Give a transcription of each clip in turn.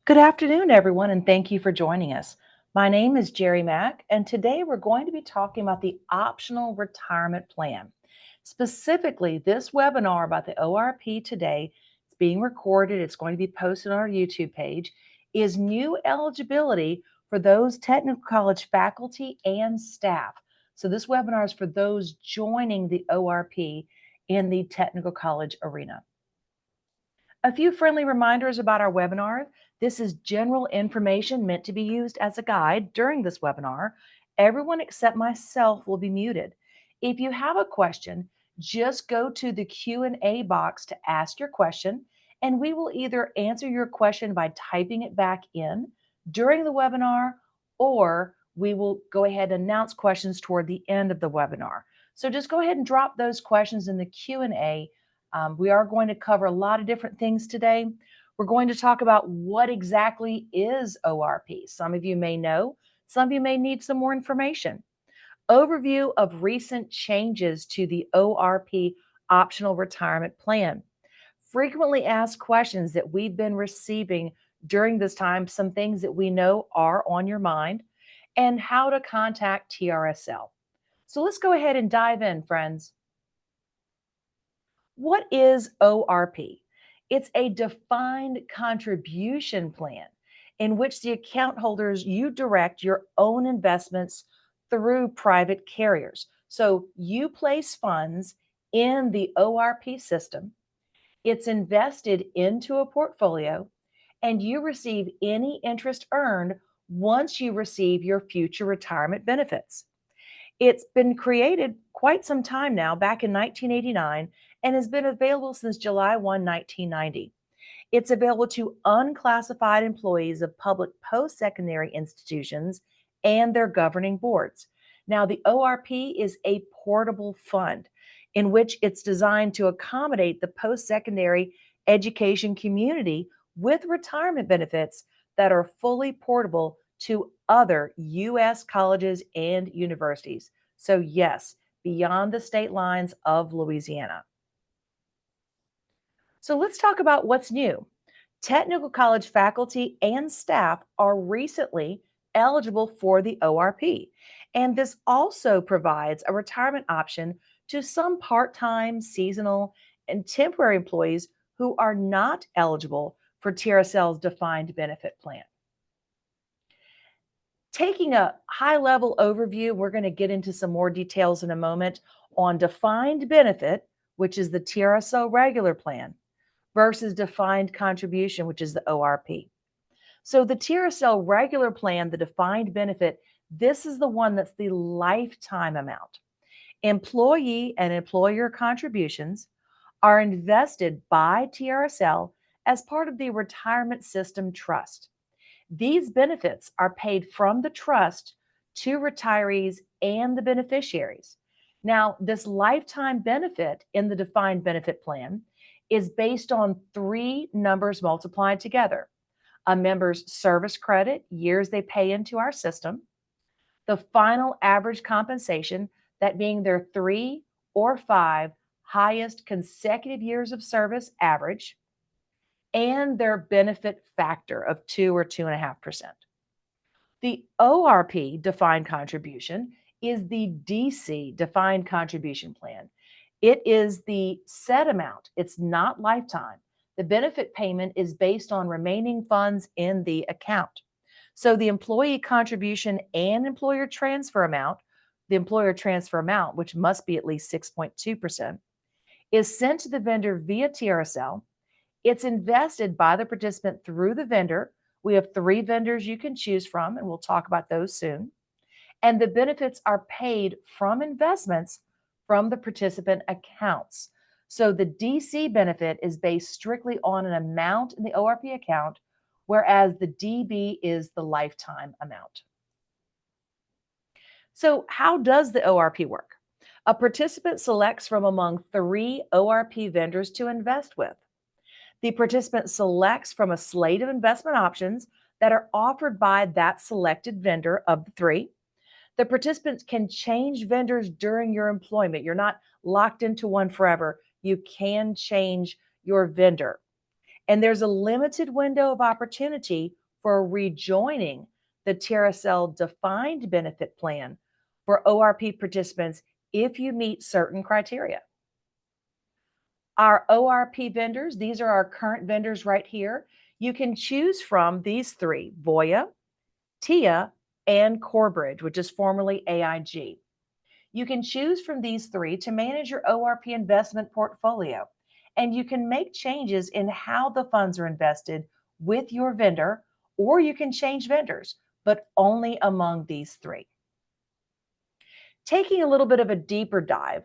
Good afternoon, everyone, and thank you for joining us. My name is Jerry Mack, and today we're going to be talking about the optional retirement plan. Specifically, this webinar about the ORP today, it's being recorded, it's going to be posted on our YouTube page, is new eligibility for those technical college faculty and staff. So, this webinar is for those joining the ORP in the technical college arena. A few friendly reminders about our webinar. This is general information meant to be used as a guide during this webinar. Everyone except myself will be muted. If you have a question, just go to the Q&A box to ask your question, and we will either answer your question by typing it back in during the webinar, or we will go ahead and announce questions toward the end of the webinar. So just go ahead and drop those questions in the Q&A. We are going to cover a lot of different things today. We're going to talk about what exactly is ORP. Some of you may know, some of you may need some more information. Overview of recent changes to the ORP optional retirement plan. Frequently asked questions that we've been receiving during this time, some things that we know are on your mind, and how to contact TRSL. So let's go ahead and dive in, friends. What is ORP? It's a defined contribution plan in which the account holders, you direct your own investments through private carriers. So you place funds in the ORP system, it's invested into a portfolio, and you receive any interest earned once you receive your future retirement benefits. It's been created quite some time now, back in 1989, and has been available since July 1, 1990. It's available to unclassified employees of public post secondary institutions and their governing boards. Now, the ORP is a portable fund in which it's designed to accommodate the post secondary education community with retirement benefits that are fully portable to other U.S. colleges and universities. So, yes, beyond the state lines of Louisiana. So, let's talk about what's new. Technical college faculty and staff are recently eligible for the ORP, and this also provides a retirement option to some part time, seasonal, and temporary employees who are not eligible for TRSL's defined benefit plan. Taking a high level overview, we're going to get into some more details in a moment on defined benefit, which is the TRSL regular plan, versus defined contribution, which is the ORP. So the TRSL regular plan, the defined benefit, this is the one that's the lifetime amount. Employee and employer contributions are invested by TRSL as part of the retirement system trust. These benefits are paid from the trust to retirees and the beneficiaries. Now, this lifetime benefit in the defined benefit plan is based on three numbers multiplied together: a member's service credit, years they pay into our system, the final average compensation, that being their 3 or 5 highest consecutive years of service average, and their benefit factor of 2 or 2.5%. The ORP defined contribution is the DC defined contribution plan. It is the set amount, it's not lifetime. The benefit payment is based on remaining funds in the account. So the employee contribution and employer transfer amount, the employer transfer amount, which must be at least 6.2%, is sent to the vendor via TRSL. It's invested by the participant through the vendor. We have 3 vendors you can choose from, and we'll talk about those soon. And the benefits are paid from investments from the participant accounts. So the DC benefit is based strictly on an amount in the ORP account, whereas the DB is the lifetime amount. So, how does the ORP work? A participant selects from among 3 ORP vendors to invest with. The participant selects from a slate of investment options that are offered by that selected vendor of the 3. The participants can change vendors during your employment. You're not locked into one forever. You can change your vendor. And there's a limited window of opportunity for rejoining the TRSL defined benefit plan for ORP participants if you meet certain criteria. Our ORP vendors, these are our current vendors right here. You can choose from these three: Voya, TIA, and Corebridge, which is formerly AIG. You can choose from these three to manage your ORP investment portfolio, and you can make changes in how the funds are invested with your vendor, or you can change vendors, but only among these three. Taking a little bit of a deeper dive,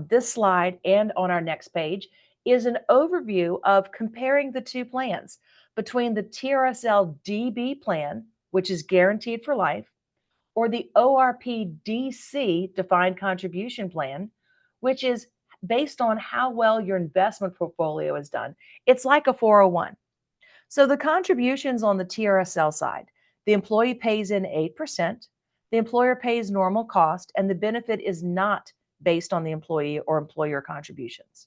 this slide and on our next page is an overview of comparing the two plans between the TRSL DB plan, which is guaranteed for life, or the ORP-DC defined contribution plan, which is based on how well your investment portfolio is done. It's like a 401. So the contributions on the TRSL side, the employee pays in 8%, the employer pays normal cost, and the benefit is not based on the employee or employer contributions.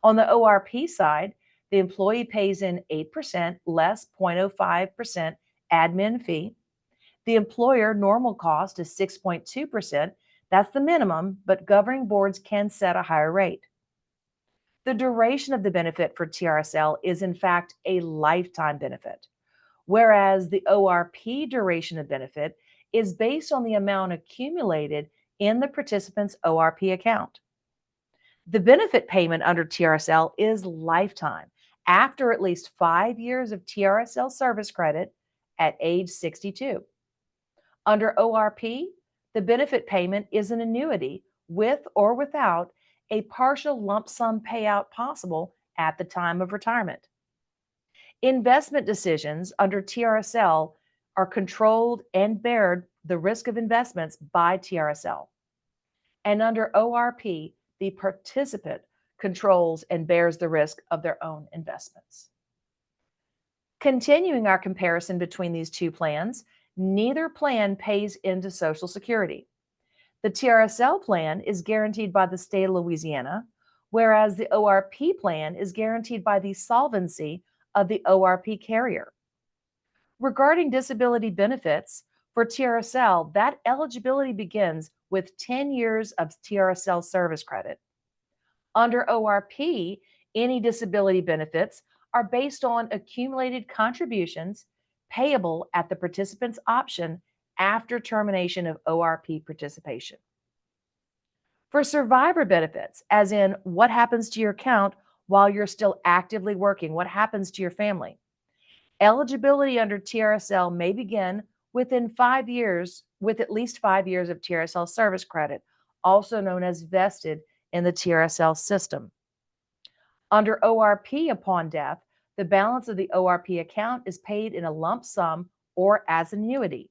On the ORP side, the employee pays in 8% less 0.05% admin fee. The employer normal cost is 6.2%. That's the minimum, but governing boards can set a higher rate. The duration of the benefit for TRSL is in fact a lifetime benefit, whereas the ORP duration of benefit is based on the amount accumulated in the participant's ORP account. The benefit payment under TRSL is lifetime after at least 5 years of TRSL service credit at age 62. Under ORP, the benefit payment is an annuity with or without a partial lump sum payout possible at the time of retirement. Investment decisions under TRSL are controlled and bear the risk of investments by TRSL. And under ORP, the participant controls and bears the risk of their own investments. Continuing our comparison between these two plans, neither plan pays into Social Security. The TRSL plan is guaranteed by the state of Louisiana, whereas the ORP plan is guaranteed by the solvency of the ORP carrier. Regarding disability benefits, for TRSL, that eligibility begins with 10 years of TRSL service credit. Under ORP, any disability benefits are based on accumulated contributions payable at the participant's option after termination of ORP participation. For survivor benefits, as in what happens to your account while you're still actively working, what happens to your family, eligibility under TRSL may begin within 5 years with at least 5 years of TRSL service credit, also known as vested in the TRSL system. Under ORP, upon death, the balance of the ORP account is paid in a lump sum or as an annuity.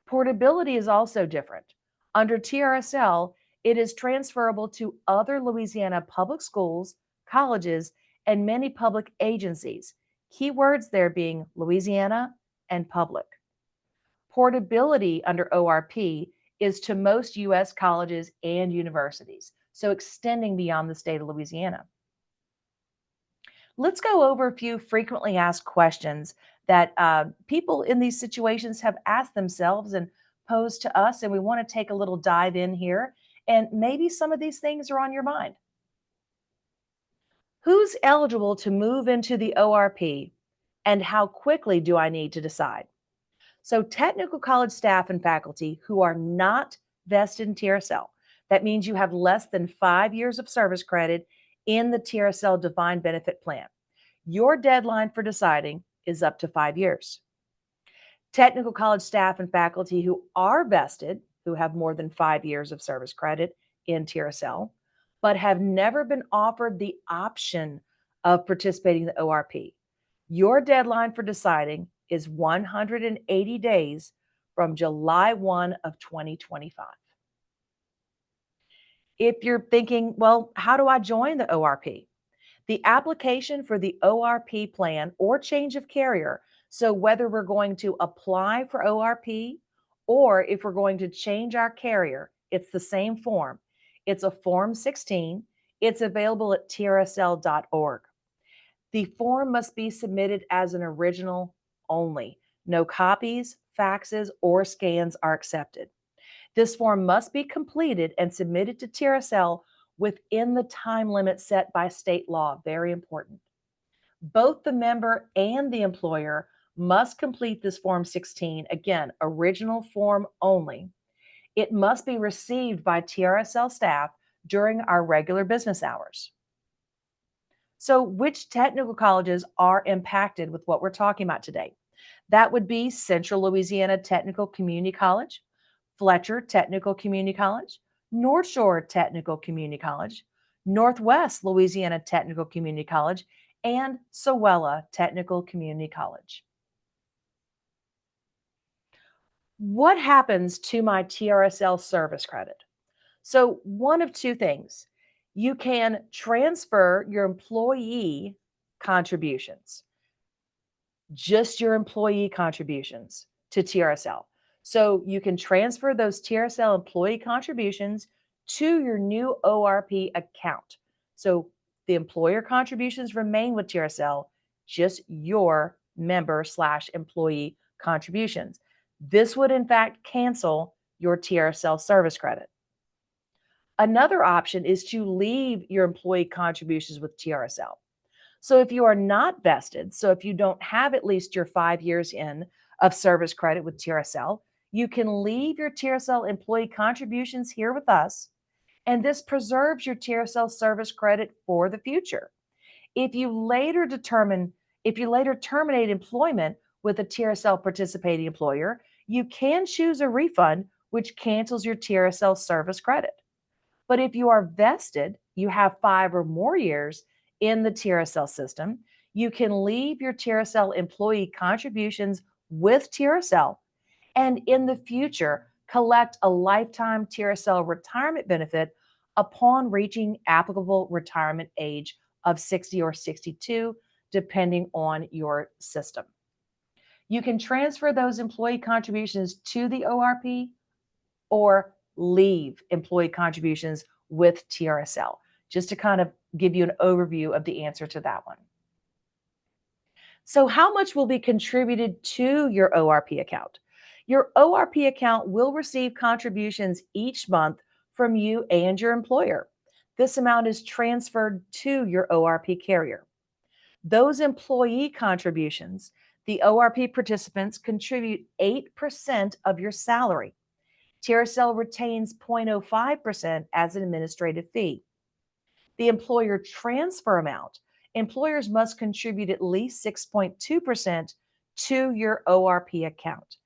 Portability is also different. Under TRSL, it is transferable to other Louisiana public schools, colleges, and many public agencies. Keywords there being Louisiana and public. Portability under ORP is to most U.S. colleges and universities, so extending beyond the state of Louisiana. Let's go over a few frequently asked questions that people in these situations have asked themselves and posed to us, and we want to take a little dive in here, and maybe some of these things are on your mind. Who's eligible to move into the ORP, and how quickly do I need to decide? So technical college staff and faculty who are not vested in TRSL, that means you have less than 5 years of service credit in the TRSL defined benefit plan. Your deadline for deciding is up to 5 years. Technical college staff and faculty who are vested, who have more than 5 years of service credit in TRSL, but have never been offered the option of participating in the ORP. Your deadline for deciding is 180 days from July 1 of 2025. If you're thinking, well, how do I join the ORP? The application for the ORP plan or change of carrier, so whether we're going to apply for ORP or if we're going to change our carrier, it's the same form. It's a Form 16. It's available at trsl.org. The form must be submitted as an original only. No copies, faxes, or scans are accepted. This form must be completed and submitted to TRSL within the time limit set by state law. Very important. Both the member and the employer must complete this Form 16, again, original form only. It must be received by TRSL staff during our regular business hours. So, which technical colleges are impacted with what we're talking about today? That would be Central Louisiana Technical Community College, Fletcher Technical Community College, North Shore Technical Community College, Northwest Louisiana Technical Community College, and Sewella Technical Community College. What happens to my TRSL service credit? So, one of two things. You can transfer your employee contributions, just your employee contributions to TRSL. So, you can transfer those TRSL employee contributions to your new ORP account. So, the employer contributions remain with TRSL, just your member/employee contributions. This would, in fact, cancel your TRSL service credit. Another option is to leave your employee contributions with TRSL. So if you are not vested, so if you don't have at least your 5 years in of service credit with TRSL, you can leave your TRSL employee contributions here with us, and this preserves your TRSL service credit for the future. If you later terminate employment with a TRSL participating employer, you can choose a refund, which cancels your TRSL service credit. But if you are vested, you have 5 or more years in the TRSL system, you can leave your TRSL employee contributions with TRSL and in the future collect a lifetime TRSL retirement benefit upon reaching applicable retirement age of 60 or 62, depending on your system. You can transfer those employee contributions to the ORP or leave employee contributions with TRSL, just to kind of give you an overview of the answer to that one. So, how much will be contributed to your ORP account? Your ORP account will receive contributions each month from you and your employer. This amount is transferred to your ORP carrier. Those employee contributions, the ORP participants contribute 8% of your salary. TRSL retains 0.05% as an administrative fee. The employer transfer amount, employers must contribute at least 6.2% to your ORP account.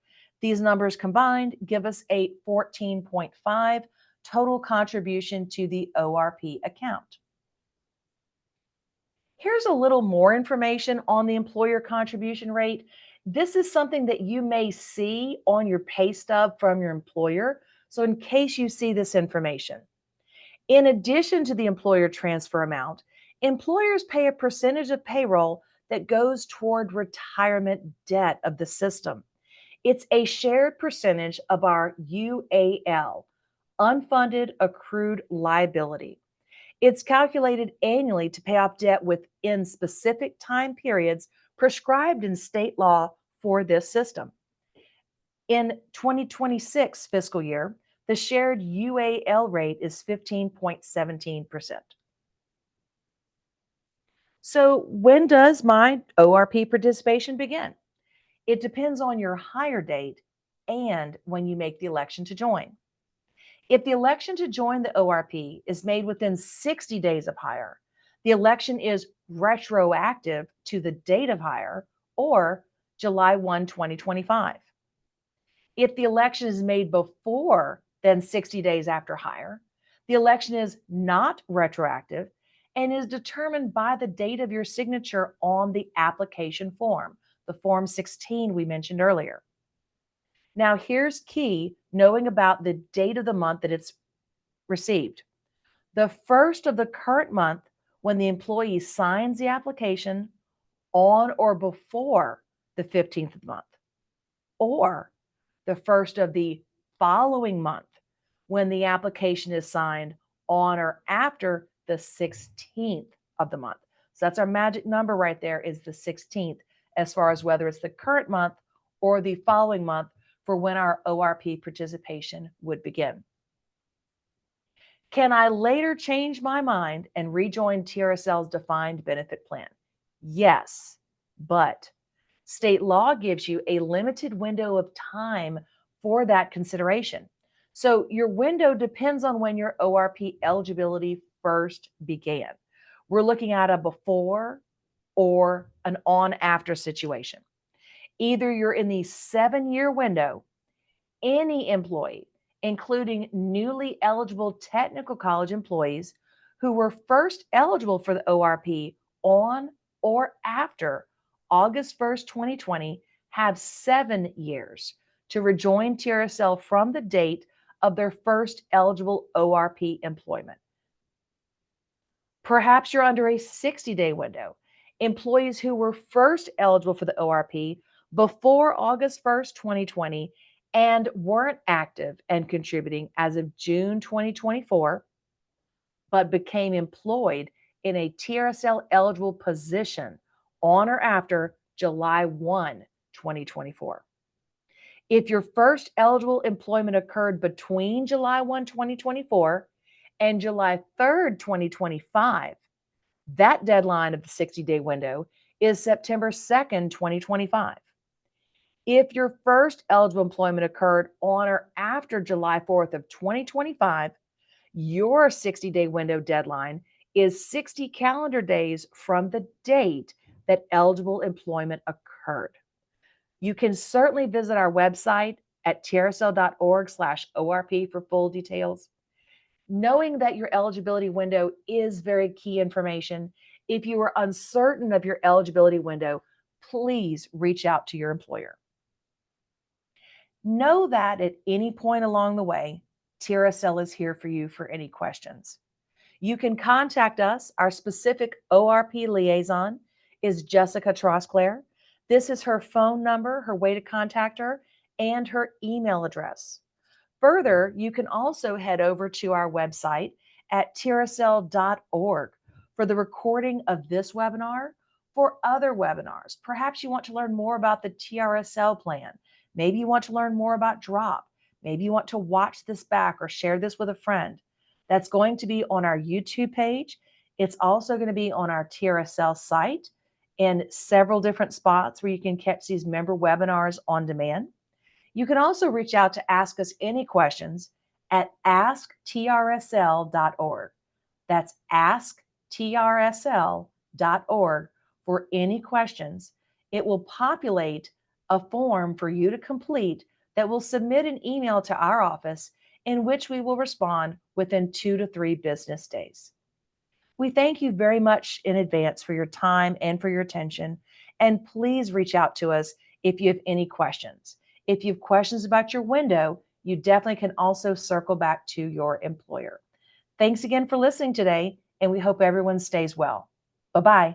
These numbers combined give us a 14.5 total contribution to the ORP account. Here's a little more information on the employer contribution rate. This is something that you may see on your pay stub from your employer. So, in case you see this information, in addition to the employer transfer amount, employers pay a percentage of payroll that goes toward retirement debt of the system. It's a shared percentage of our UAL, unfunded accrued liability. It's calculated annually to pay off debt within specific time periods prescribed in state law for this system. In 2026 fiscal year, the shared UAL rate is 15.17%. So, when does my ORP participation begin? It depends on your hire date and when you make the election to join. If the election to join the ORP is made within 60 days of hire, the election is retroactive to the date of hire or July 1, 2025. If the election is made before then 60 days after hire, the election is not retroactive and is determined by the date of your signature on the application form, the Form 16 we mentioned earlier. Now, here's key knowing about the date of the month that it's received. The first of the current month when the employee signs the application on or before the 15th of the month, or the first of the following month when the application is signed on or after the 16th of the month. So that's our magic number right there, is the 16th, as far as whether it's the current month or the following month for when our ORP participation would begin. Can I later change my mind and rejoin TRSL's defined benefit plan? Yes, but state law gives you a limited window of time for that consideration. So your window depends on when your ORP eligibility first began. We're looking at a before or an on after situation. Either you're in the 7-year window, any employee, including newly eligible technical college employees who were first eligible for the ORP on or after August 1st, 2020, have 7 years to rejoin TRSL from the date of their first eligible ORP employment. Perhaps you're under a 60-day window. Employees who were first eligible for the ORP before August 1st, 2020, and weren't active and contributing as of June 2024, but became employed in a TRSL eligible position on or after July 1, 2024. If your first eligible employment occurred between July 1, 2024 and July 3rd, 2025, that deadline of the 60-day window is September 2nd, 2025. If your first eligible employment occurred on or after July 4th of 2025, your 60-day window deadline is 60 calendar days from the date that eligible employment occurred. You can certainly visit our website at trsl.org/ORP for full details. Knowing that your eligibility window is very key information. If you are uncertain of your eligibility window, please reach out to your employer. Know that at any point along the way, TRSL is here for you for any questions. You can contact us. Our specific ORP liaison is Jessica Trosclair. This is her phone number, her way to contact her, and her email address. Further, you can also head over to our website at TRSL.org for the recording of this webinar, for other webinars. Perhaps you want to learn more about the TRSL plan. Maybe you want to learn more about DROP. Maybe you want to watch this back or share this with a friend. That's going to be on our YouTube page. It's also going to be on our TRSL site in several different spots where you can catch these member webinars on demand. You can also reach out to ask us any questions at asktrsl.org. That's asktrsl.org for any questions. It will populate a form for you to complete that will submit an email to our office, in which we will respond within 2 to 3 business days. We thank you very much in advance for your time and for your attention, and please reach out to us if you have any questions. If you have questions about your window, you definitely can also circle back to your employer. Thanks again for listening today, and we hope everyone stays well. Bye-bye.